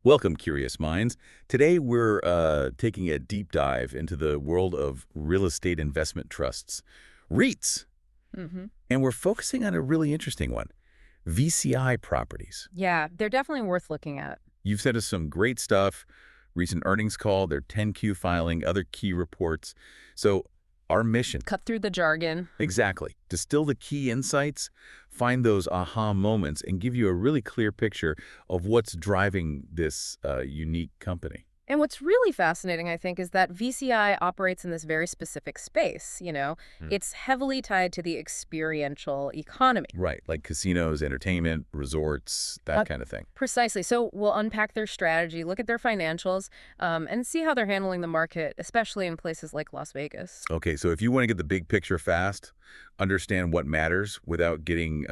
Welcome, curious minds. Today we're taking a deep dive into the world of real estate investment trusts, REITs, hmm and we're focusing on a really interesting one, VCI properties. Yeah, they're definitely worth looking at. You've sent us some great stuff, recent earnings call, their 10Q filing, other key reports. So our mission, Cut through the jargon. exactly, distill the key insights, find those aha moments, and give you a really clear picture of what's driving this unique company. And what's really fascinating, I think, is that VCI operates in this very specific space. Hmm. It's heavily tied to the experiential economy. Right, like casinos, entertainment, resorts, Uh, that kind of thing. Precisely. So we'll unpack their strategy, look at their financials, and see how they're handling the market, especially in places like Las Vegas. Okay, so if you want to get the big picture fast, understand what matters without getting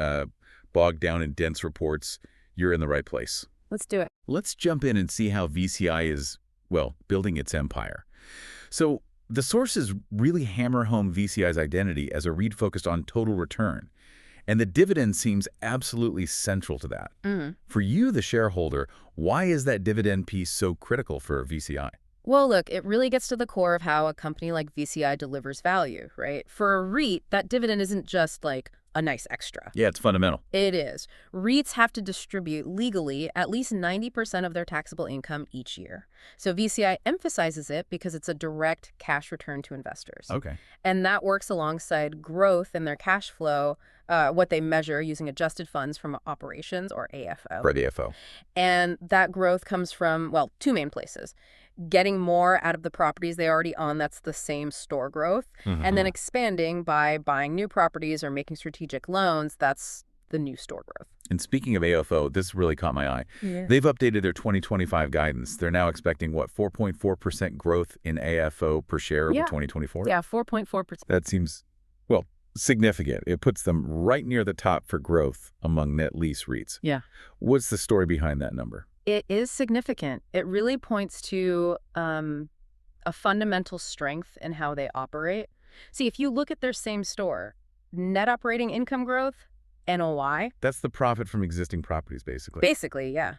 bogged down in dense reports, you're in the right place. Let's do it. Let's jump in and see how VCI is, well, building its empire. So the sources really hammer home VCI's identity as a REIT focused on total return. And the dividend seems absolutely central to that. Mm. For you, the shareholder, why is that dividend piece so critical for VCI? Well, look, it really gets to the core of how a company like VCI delivers value, right? For a REIT, that dividend isn't just like a nice extra. Yeah, it's fundamental. It is. REITs have to distribute legally at least 90% of their taxable income each year. So VCI emphasizes it because it's a direct cash return to investors. Okay. And that works alongside growth in their cash flow, what they measure using adjusted funds from operations, or AFO. For the FO. And that growth comes from, well, two main places. Getting more out of the properties they already own, that's the same store growth, and then expanding by buying new properties or making strategic loans, that's the new store growth. And speaking of AFO, this really caught my eye. Yeah. They've updated their 2025 guidance. They're now expecting, what, 4.4% growth in AFO per share over Yeah. 2024? Yeah, 4.4%. That seems, well, significant. It puts them right near the top for growth among net lease REITs. Yeah. What's the story behind that number? It is significant. It really points to a fundamental strength in how they operate. See, if you look at their same store, net operating income growth, NOI, That's the profit from existing properties, basically. basically, yeah.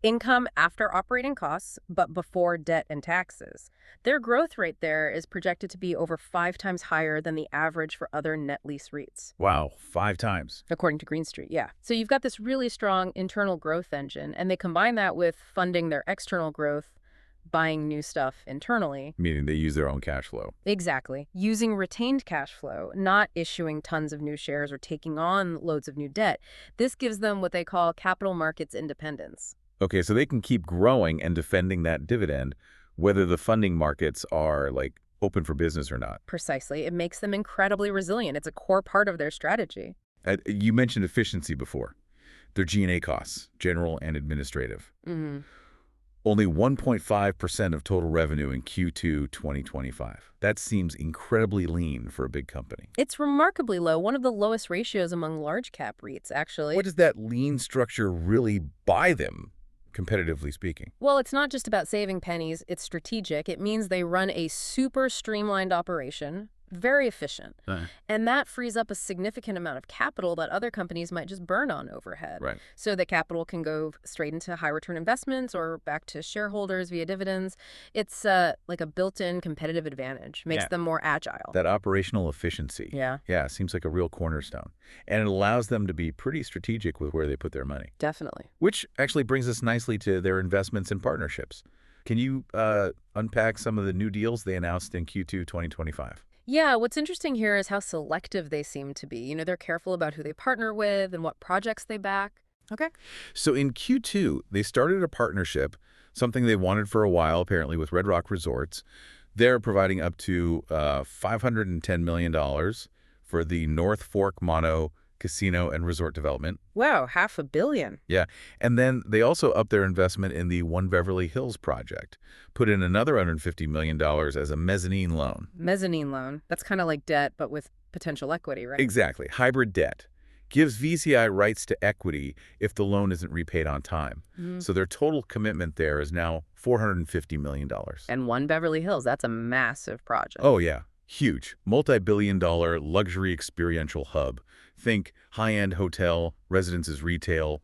Income after operating costs, but before debt and taxes. Their growth rate there is projected to be over 5 times higher than the average for other net lease REITs. Wow, 5 times. According to Green Street, yeah. So you've got this really strong internal growth engine, and they combine that with funding their external growth, buying new stuff internally. Meaning they use their own cash flow. Exactly. Using retained cash flow, not issuing tons of new shares or taking on loads of new debt. This gives them what they call capital markets independence. Okay, so they can keep growing and defending that dividend, whether the funding markets are, like, open for business or not. Precisely. It makes them incredibly resilient. It's a core part of their strategy. You mentioned efficiency before. Their G&A costs, general and administrative. Mm-hmm. Only 1.5% of total revenue in Q2 2025. That seems incredibly lean for a big company. It's remarkably low, one of the lowest ratios among large cap REITs, actually. What does that lean structure really buy them, competitively speaking? Well, it's not just about saving pennies, it's strategic. It means they run a super streamlined operation, very efficient. And that frees up a significant amount of capital that other companies might just burn on overhead. Right. So the capital can go straight into high return investments or back to shareholders via dividends. It's like a built-in competitive advantage, makes Yeah. them more agile. That operational efficiency. Yeah, Yeah, seems like a real cornerstone. And it allows them to be pretty strategic with where they put their money. definitely. Which actually brings us nicely to their investments and partnerships. Can you unpack some of the new deals they announced in Q2 2025? Yeah, what's interesting here is how selective they seem to be. They're careful about who they partner with and what projects they back. Okay. So in Q2, they started a partnership, something they wanted for a while, apparently, with Red Rock Resorts. They're providing up to $510 million for the North Fork Mono Casino and Resort Development. Wow, $500 million. Yeah. And then they also upped their investment in the One Beverly Hills project, put in another $150 million as a mezzanine loan. Mezzanine loan. That's kind of like debt, but with potential equity, right? Exactly. Hybrid debt. Gives VCI rights to equity if the loan isn't repaid on time. So their total commitment there is now $450 million. And One Beverly Hills, that's a massive project. Oh, yeah. Huge. Multi-billion-dollar luxury experiential hub. Think high-end hotel, residences retail,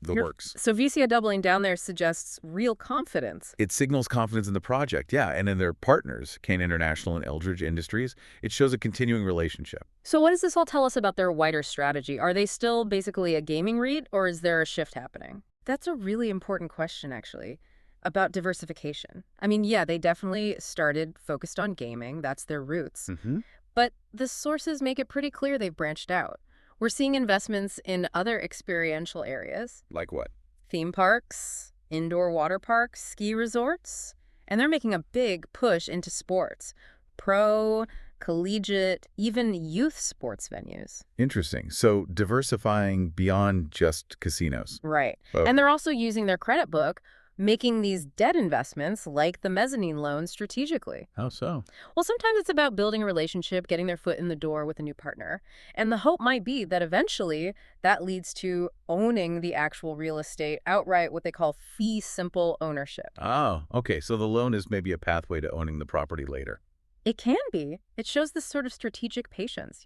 the works. So VC doubling down there suggests real confidence. It signals confidence in the project, yeah, and in their partners, Kane International and Eldridge Industries. It shows a continuing relationship. So what does this all tell us about their wider strategy? Are they still basically a gaming REIT, or is there a shift happening? That's a really important question, actually, about diversification. I mean, yeah, they definitely started focused on gaming. That's their roots. Mm-hmm. But the sources make it pretty clear they've branched out. We're seeing investments in other experiential areas, Like what? theme parks, indoor water parks, ski resorts, and they're making a big push into sports, pro, collegiate, even youth sports venues. Interesting. So diversifying beyond just casinos. Right. Oh. And they're also using their credit book, making these debt investments like the mezzanine loan strategically. How so? Well, sometimes it's about building a relationship, getting their foot in the door with a new partner. And the hope might be that eventually that leads to owning the actual real estate outright, what they call fee simple ownership. Oh, okay. So the loan is maybe a pathway to owning the property later. It can be. It shows this sort of strategic patience,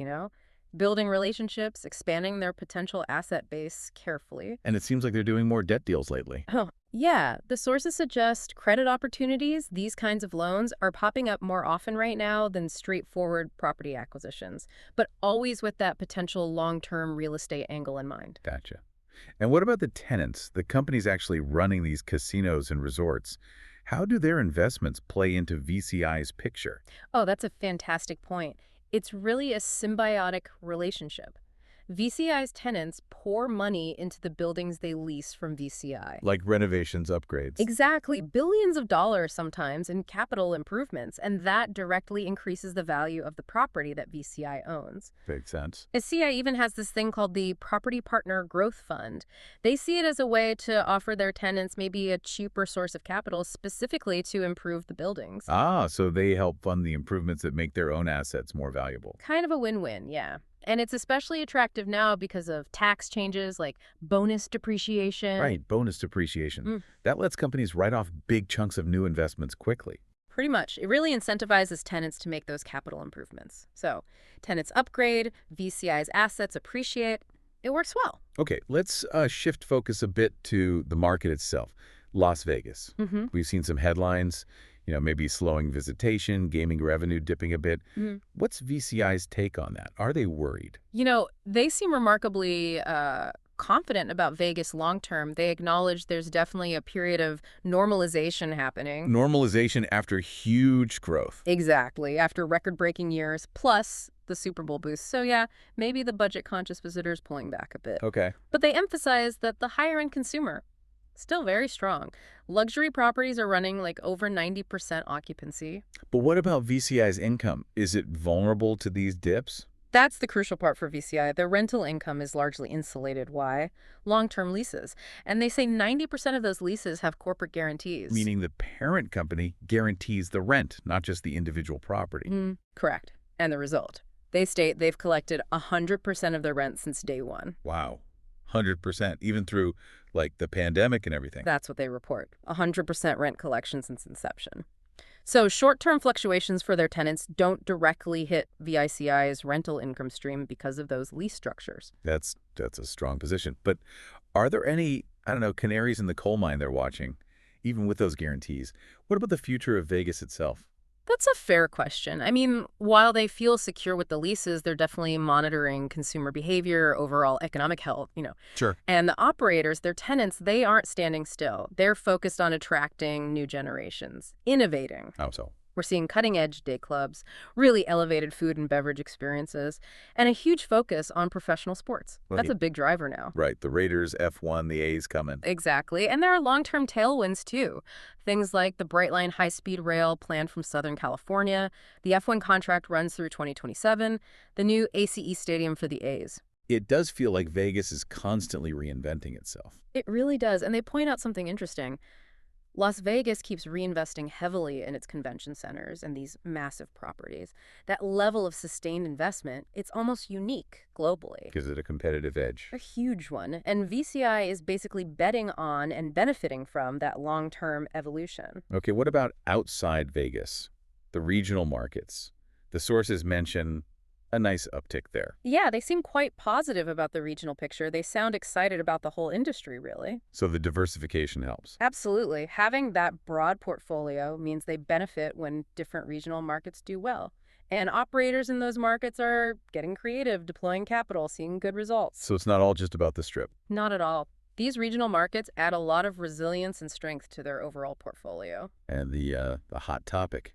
building relationships, expanding their potential asset base carefully. And it seems like they're doing more debt deals lately. Oh, yeah. The sources suggest credit opportunities, these kinds of loans, are popping up more often right now than straightforward property acquisitions, but always with that potential long-term real estate angle in mind. Gotcha. And what about the tenants, the companies actually running these casinos and resorts? How do their investments play into VCI's picture? Oh, that's a fantastic point. It's really a symbiotic relationship. VCI's tenants pour money into the buildings they lease from VCI. Like renovations, upgrades. Exactly. Billions of dollars sometimes in capital improvements, and that directly increases the value of the property that VCI owns. Makes sense. VCI even has this thing called the Property Partner Growth Fund. They see it as a way to offer their tenants maybe a cheaper source of capital specifically to improve the buildings. Ah, so they help fund the improvements that make their own assets more valuable. Kind of a win-win, yeah. And it's especially attractive now because of tax changes like bonus depreciation. Right, bonus depreciation. That lets companies write off big chunks of new investments quickly. Pretty much. It really incentivizes tenants to make those capital improvements. So tenants upgrade, VCI's assets appreciate. It works well. Okay, let's shift focus a bit to the market itself. Las Vegas. We've seen some headlines, maybe slowing visitation, gaming revenue dipping a bit. What's VCI's take on that? Are they worried? They seem remarkably confident about Vegas long-term. They acknowledge there's definitely a period of normalization happening. Normalization after huge growth. Exactly, after record-breaking years, plus the Super Bowl boost. So yeah, maybe the budget-conscious visitors pulling back a bit. Okay. But they emphasize that the higher-end consumer, still very strong. Luxury properties are running like over 90% occupancy. But what about VCI's income? Is it vulnerable to these dips? That's the crucial part for VCI. Their rental income is largely insulated. Why? Long-term leases. And they say 90% of those leases have corporate guarantees. Meaning the parent company guarantees the rent, not just the individual property. Correct. And the result? They state they've collected 100% of their rent since day one. Wow. 100%, even through like the pandemic and everything. That's what they report. 100% rent collection since inception. So short-term fluctuations for their tenants don't directly hit VICI's rental income stream because of those lease structures. That's a strong position. But are there any, canaries in the coal mine they're watching, even with those guarantees? What about the future of Vegas itself? That's a fair question. I mean, while they feel secure with the leases, they're definitely monitoring consumer behavior, overall economic health, Sure. And the operators, their tenants, they aren't standing still. They're focused on attracting new generations, innovating. How so? We're seeing cutting-edge day clubs, really elevated food and beverage experiences, and a huge focus on professional sports. That's a big driver now. Right. The Raiders, F1, the A's coming. Exactly. And there are long-term tailwinds, too. Things like the Brightline high-speed rail planned from Southern California, the F1 contract runs through 2027, the new ACE Stadium for the A's. It does feel like Vegas is constantly reinventing itself. It really does. And they point out something interesting. Las Vegas keeps reinvesting heavily in its convention centers and these massive properties. That level of sustained investment, it's almost unique globally. Gives it a competitive edge. A huge one. And VCI is basically betting on and benefiting from that long-term evolution. Okay, what about outside Vegas? The regional markets. The sources mention a nice uptick there. Yeah, they seem quite positive about the regional picture. They sound excited about the whole industry, really. So the diversification helps. Absolutely. Having that broad portfolio means they benefit when different regional markets do well. And operators in those markets are getting creative, deploying capital, seeing good results. So it's not all just about the Strip. Not at all. These regional markets add a lot of resilience and strength to their overall portfolio. And the hot topic,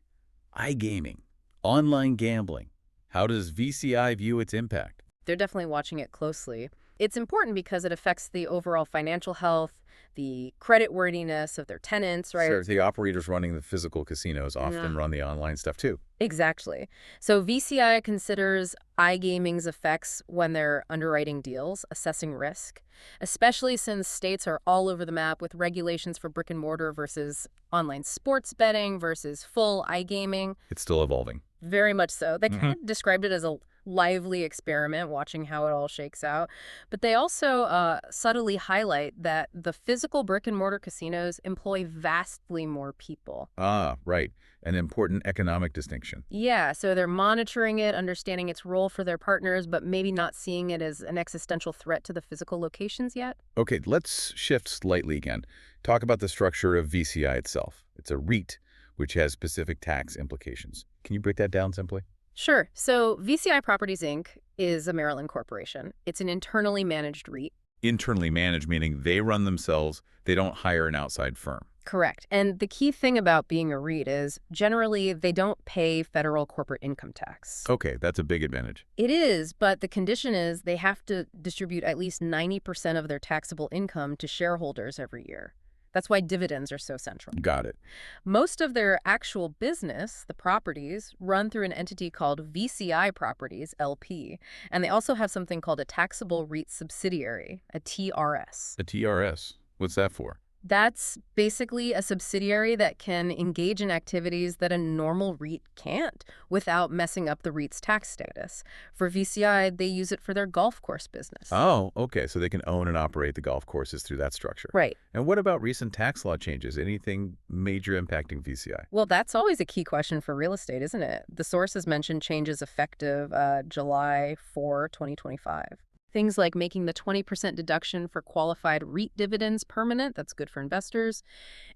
iGaming, online gambling. How does VCI view its impact? They're definitely watching it closely. It's important because it affects the overall financial health, the creditworthiness of their tenants, right? Sure, the operators running the physical casinos often Yeah. run the online stuff too. Exactly. So VCI considers iGaming's effects when they're underwriting deals, assessing risk, especially since states are all over the map with regulations for brick and mortar versus online sports betting versus full iGaming. It's still evolving. Very much so. They kind Mhm. of described it as a lively experiment, watching how it all shakes out. But they also subtly highlight that the physical brick and mortar casinos employ vastly more people. Ah, right. An important economic distinction. Yeah, so they're monitoring it, understanding its role for their partners, but maybe not seeing it as an existential threat to the physical locations yet. Okay, let's shift slightly again. Talk about the structure of VCI itself. It's a REIT, which has specific tax implications. Can you break that down simply? Sure. So VCI Properties Inc. is a Maryland corporation. It's an internally managed REIT. Internally managed, meaning they run themselves, they don't hire an outside firm. Correct. And the key thing about being a REIT is generally they don't pay federal corporate income tax. Okay, that's a big advantage. It is, but the condition is they have to distribute at least 90% of their taxable income to shareholders every year. That's why dividends are so central. Got it. Most of their actual business, the properties, run through an entity called VICI Properties L.P. And they also have something called a taxable REIT subsidiary, a TRS. A TRS. What's that for? That's basically a subsidiary that can engage in activities that a normal REIT can't without messing up the REIT's tax status. For VCI, they use it for their golf course business. Oh, okay, so they can own and operate the golf courses through that structure. Right. And what about recent tax law changes? Anything major impacting VCI? Well, that's always a key question for real estate, isn't it? The sources mentioned changes effective July 4, 2025. Things like making the 20% deduction for qualified REIT dividends permanent, that's good for investors,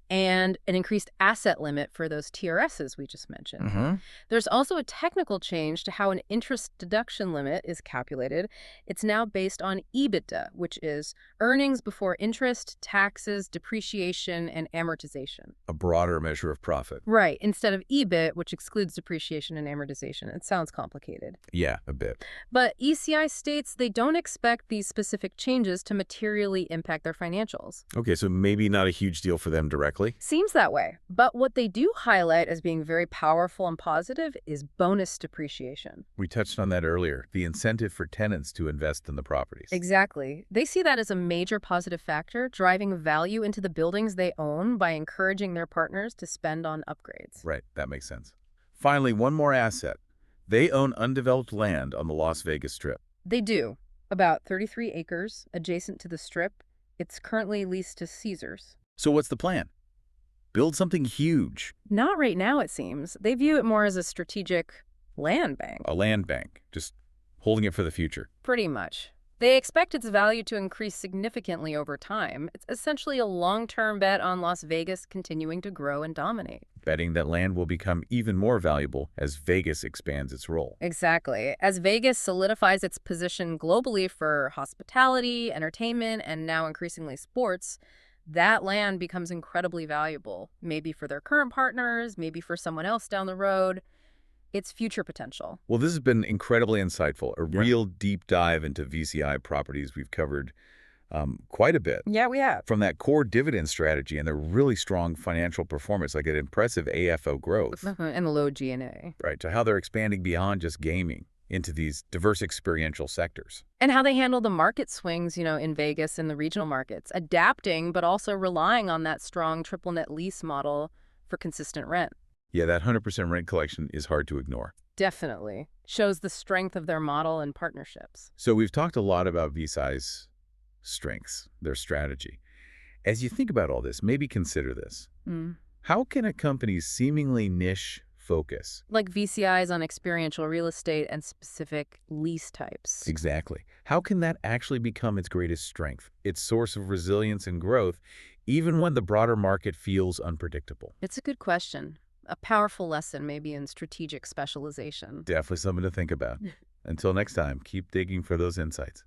and an increased asset limit for those TRSs we just mentioned. Mm-hmm. There's also a technical change to how an interest deduction limit is calculated. It's now based on EBITDA, which is earnings before interest, taxes, depreciation, and amortization. A broader measure of profit. Right, instead of EBIT, which excludes depreciation and amortization. It sounds complicated. Yeah, a bit. But ECI states they don't expect these specific changes to materially impact their financials. Okay, so maybe not a huge deal for them directly. Seems that way. But what they do highlight as being very powerful and positive is bonus depreciation. We touched on that earlier, the incentive for tenants to invest in the properties. Exactly. They see that as a major positive factor, driving value into the buildings they own by encouraging their partners to spend on upgrades. Right, that makes sense. Finally, one more asset. They own undeveloped land on the Las Vegas Strip. They do. About 33 acres adjacent to the Strip. It's currently leased to Caesars. So what's the plan? Build something huge. Not right now, it seems. They view it more as a strategic land bank. A land bank, just holding it for the future. Pretty much. They expect its value to increase significantly over time. It's essentially a long-term bet on Las Vegas continuing to grow and dominate. Betting that land will become even more valuable as Vegas expands its role. Exactly. As Vegas solidifies its position globally for hospitality, entertainment, and now increasingly sports, that land becomes incredibly valuable, maybe for their current partners, maybe for someone else down the road. It's future potential. Well, this has been incredibly insightful, a real deep dive into VCI properties. We've covered quite a bit. Yeah, we have. From that core dividend strategy and the really strong financial performance, like an impressive AFO growth, And the low G&A. right, to how they're expanding beyond just gaming into these diverse experiential sectors. And how they handle the market swings, in Vegas and the regional markets, adapting but also relying on that strong triple net lease model for consistent rent. Yeah, that 100% rent collection is hard to ignore. Definitely. Shows the strength of their model and partnerships. So we've talked a lot about VCI's strengths, their strategy. As you think about all this, maybe consider this. How can a company's seemingly niche focus. Like VCIs on experiential real estate and specific lease types. Exactly. How can that actually become its greatest strength, its source of resilience and growth, even when the broader market feels unpredictable? It's a good question. A powerful lesson maybe in strategic specialization. Definitely something to think about. Until next time, keep digging for those insights.